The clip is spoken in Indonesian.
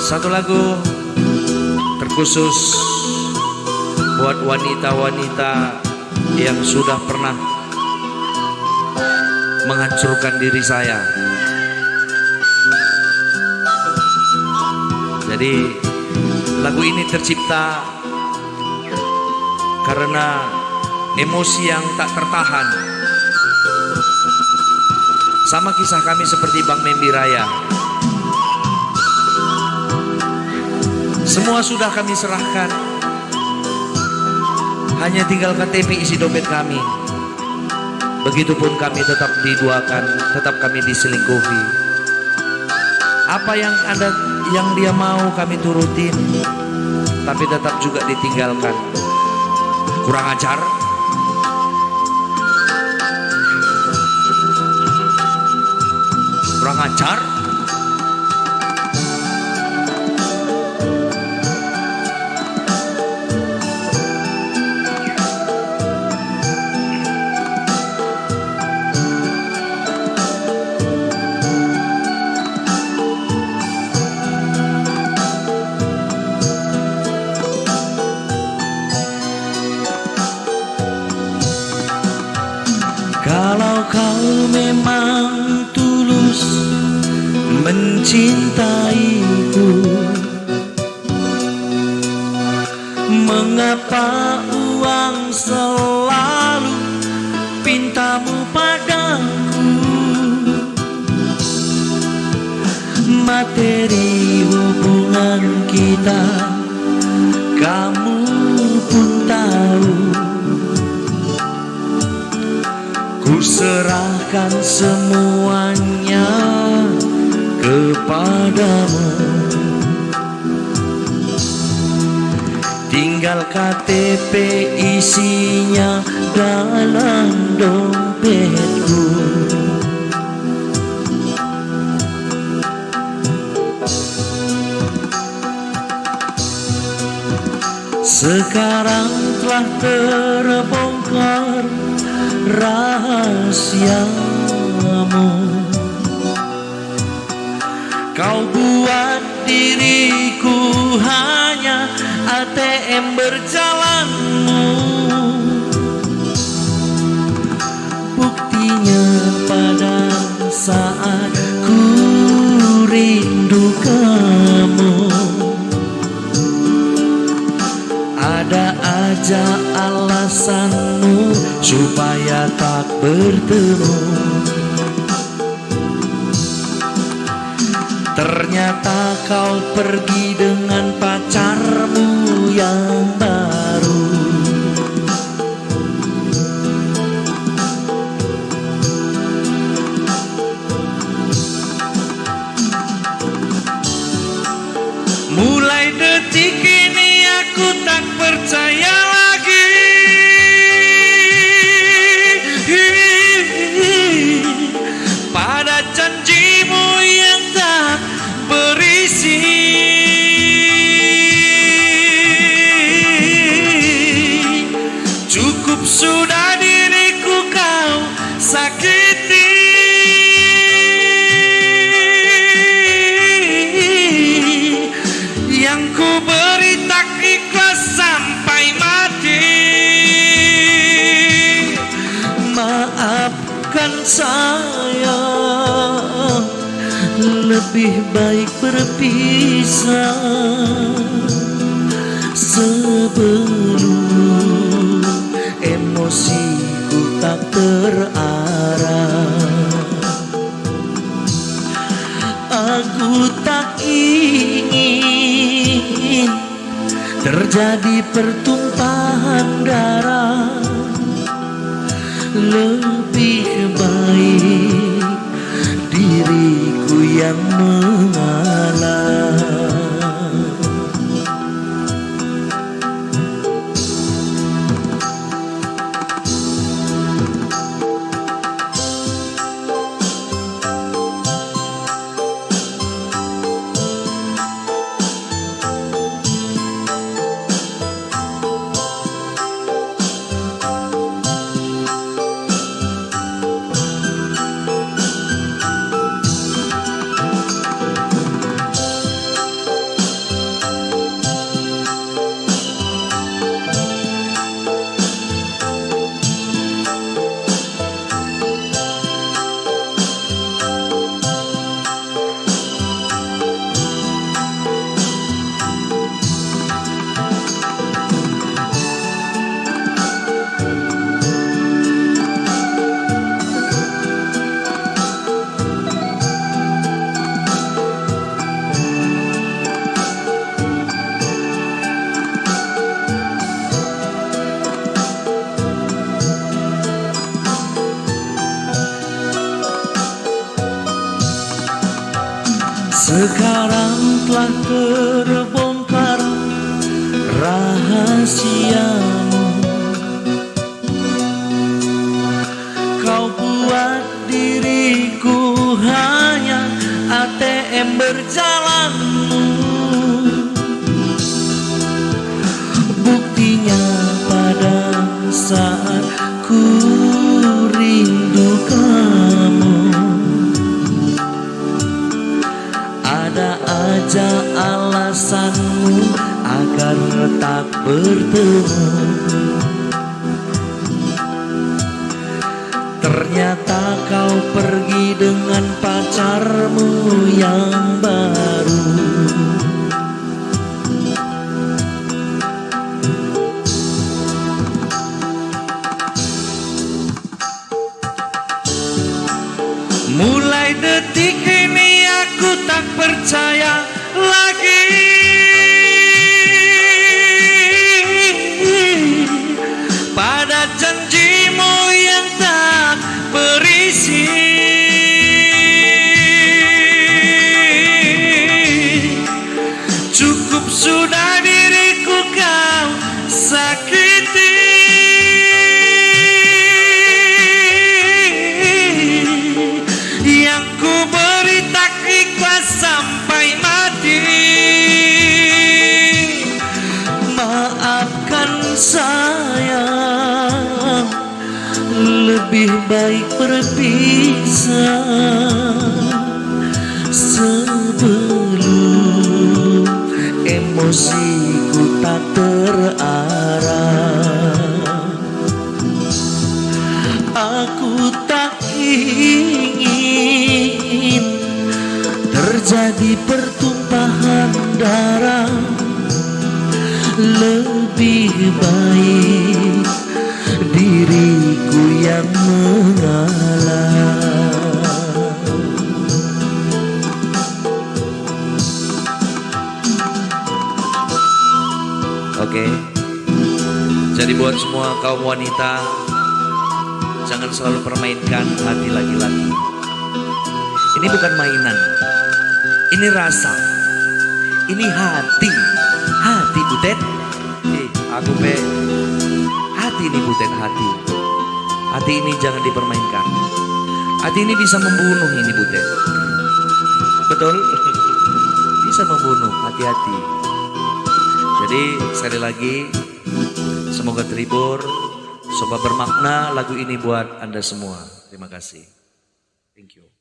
Satu lagu terkhusus buat wanita-wanita yang sudah pernah menghancurkan diri saya. Jadi lagu ini tercipta karena emosi yang tak tertahan. Sama kisah kami seperti Bang Membi Raya. Semua sudah kami serahkan, hanya tinggal KTP isi dompet kami. Begitupun kami tetap diduakan, tetap kami diselingkuhi. Apa yang dia mau kami turutin, tapi tetap juga ditinggalkan. Kurang ajar. Kurang ajar. Kalau kau memang tulus mencintaiku, mengapa uang selalu pintamu padaku? Materi hubungan kita kamu pun tahu. Ku serahkan semuanya kepadamu, tinggal KTP isinya dalam dompetku. Sekarang telah terbongkar rahasiamu. Kau buat diriku hanya ATM berjalanmu. Buktinya pada saat ku rindu kamu, ada aja alasanmu supaya tak bertemu. Ternyata kau pergi dengan pacarmu yang baru. Mulai detik ini aku tak percaya lagi pada janjimu yang tak berisi. Cukup sudah diriku kau sakiti. Yang ku beri tak ikhlas sampai mati. Maafkan saya, lebih baik berpisah sebelum emosiku tak terarah. Aku tak ingin terjadi pertumpahan darah. Lebih baik diriku yang mengalah. Sekarang telah terbongkar rahasiamu. Kau buat diriku hanya ATM berjalanmu. Buktinya pada saat ku rindu kamu, ada aja alasanmu agar tak bertemu. Ternyata kau pergi dengan pacarmu yang baru. Mulai detik ini aku tak percaya lagi pada janjimu yang tak berisi. Cukup sudah diriku kau sakiti. Yang ku beri tak ikhlas sampai mati. Maafkan sayang, lebih baik berpisah sebelum emosiku tak terarah. Aku tak ingin terjadi pertumpahan darah. Lebih baik diriku yang mengalah. Oke, jadi buat semua kaum wanita, jangan selalu permainkan hati laki-laki. Ini bukan mainan, ini rasa, ini hati. Hati Butet, aku hati ini Butet, hati. Hati ini jangan dipermainkan. Hati ini bisa membunuh ini Butet. Betul? Bisa membunuh, hati-hati. Jadi sekali lagi, semoga terhibur, semoga bermakna lagu ini buat Anda semua. Terima kasih. Thank you.